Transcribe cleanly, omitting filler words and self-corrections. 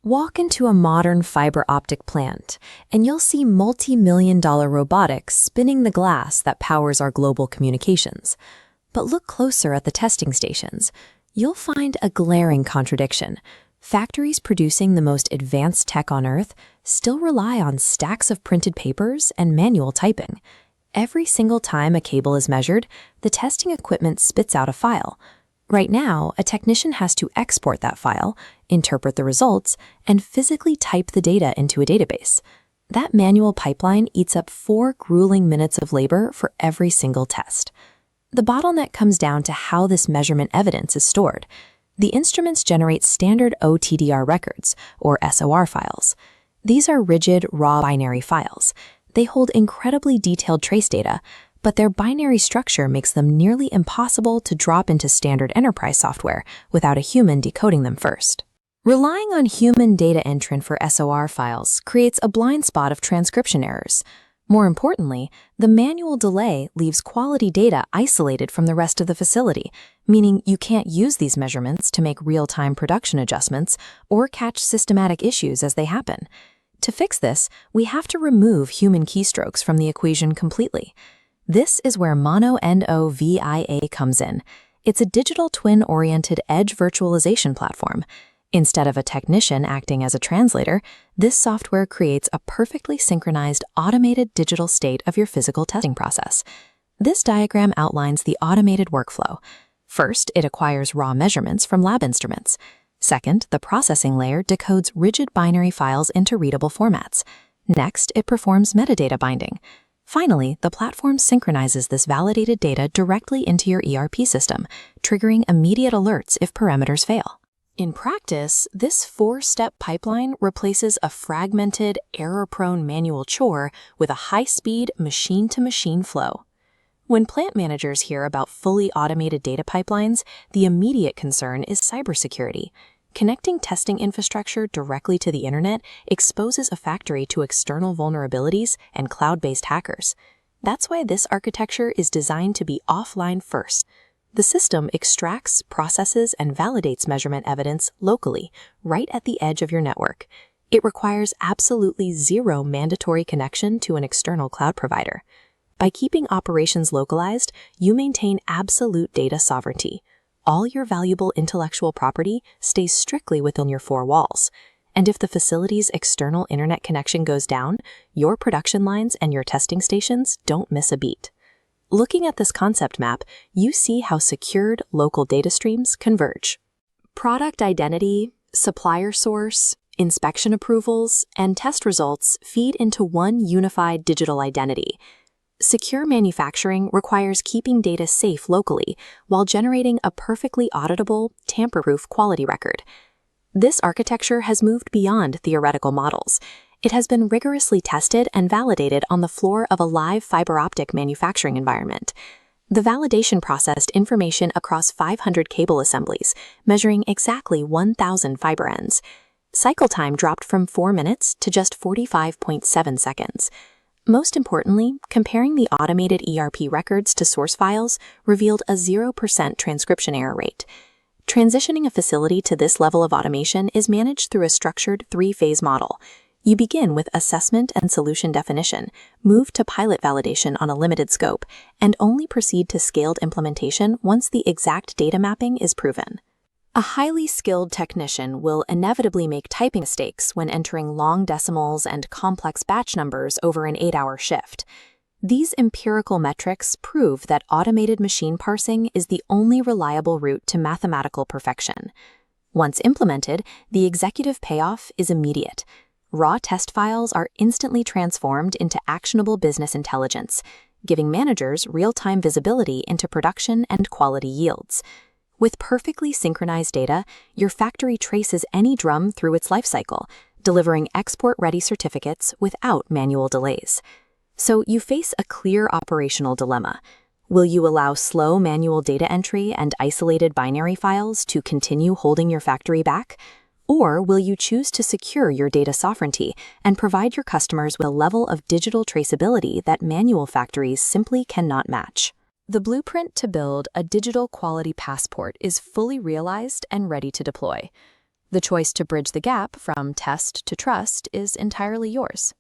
Walk into a modern fiber optic plant, and you'll see multi-million-dollar robotics spinning the glass that powers our global communications. But look closer at the testing stations. You'll find a glaring contradiction. Factories producing the most advanced tech on Earth still rely on stacks of printed papers and manual typing. Every single time a cable is measured, the testing equipment spits out a file. Right now, a technician has to export that file, interpret the results, and physically type the data into a database. That manual pipeline eats up 4 grueling minutes of labor for every single test. The bottleneck comes down to how this measurement evidence is stored. The instruments generate standard OTDR records, or SOR files. These are rigid, raw binary files. They hold incredibly detailed trace data, but their binary structure makes them nearly impossible to drop into standard enterprise software without a human decoding them first. Relying on human data entry for SOR files creates a blind spot of transcription errors. More importantly, the manual delay leaves quality data isolated from the rest of the facility, meaning you can't use these measurements to make real-time production adjustments or catch systematic issues as they happen. To fix this, we have to remove human keystrokes from the equation completely. This is where MonoNOVIA comes in. It's a digital twin-oriented edge virtualization platform. Instead of a technician acting as a translator, this software creates a perfectly synchronized automated digital state of your physical testing process. This diagram outlines the automated workflow. First, it acquires raw measurements from lab instruments. Second, the processing layer decodes rigid binary files into readable formats. Next, it performs metadata binding. Finally, the platform synchronizes this validated data directly into your ERP system, triggering immediate alerts if parameters fail. In practice, this 4-step pipeline replaces a fragmented, error-prone manual chore with a high-speed, machine-to-machine flow. When plant managers hear about fully automated data pipelines, the immediate concern is cybersecurity. Connecting testing infrastructure directly to the internet exposes a factory to external vulnerabilities and cloud-based hackers. That's why this architecture is designed to be offline first. The system extracts, processes, and validates measurement evidence locally, right at the edge of your network. It requires absolutely zero mandatory connection to an external cloud provider. By keeping operations localized, you maintain absolute data sovereignty. All your valuable intellectual property stays strictly within your 4 walls. And if the facility's external internet connection goes down, your production lines and your testing stations don't miss a beat. Looking at this concept map, you see how secured local data streams converge. Product identity, supplier source, inspection approvals, and test results feed into one unified digital identity. Secure manufacturing requires keeping data safe locally while generating a perfectly auditable, tamper-proof quality record. This architecture has moved beyond theoretical models. It has been rigorously tested and validated on the floor of a live fiber optic manufacturing environment. The validation processed information across 500 cable assemblies, measuring exactly 1,000 fiber ends. Cycle time dropped from 4 minutes to just 45.7 seconds. Most importantly, comparing the automated ERP records to source files revealed a 0% transcription error rate. Transitioning a facility to this level of automation is managed through a structured 3-phase model. You begin with assessment and solution definition, move to pilot validation on a limited scope, and only proceed to scaled implementation once the exact data mapping is proven. A highly skilled technician will inevitably make typing mistakes when entering long decimals and complex batch numbers over an 8-hour shift. These empirical metrics prove that automated machine parsing is the only reliable route to mathematical perfection. Once implemented, the executive payoff is immediate. Raw test files are instantly transformed into actionable business intelligence, giving managers real-time visibility into production and quality yields. With perfectly synchronized data, your factory traces any drum through its lifecycle, delivering export-ready certificates without manual delays. So you face a clear operational dilemma. Will you allow slow manual data entry and isolated binary files to continue holding your factory back? Or will you choose to secure your data sovereignty and provide your customers with a level of digital traceability that manual factories simply cannot match? The blueprint to build a digital quality passport is fully realized and ready to deploy. The choice to bridge the gap from test to trust is entirely yours.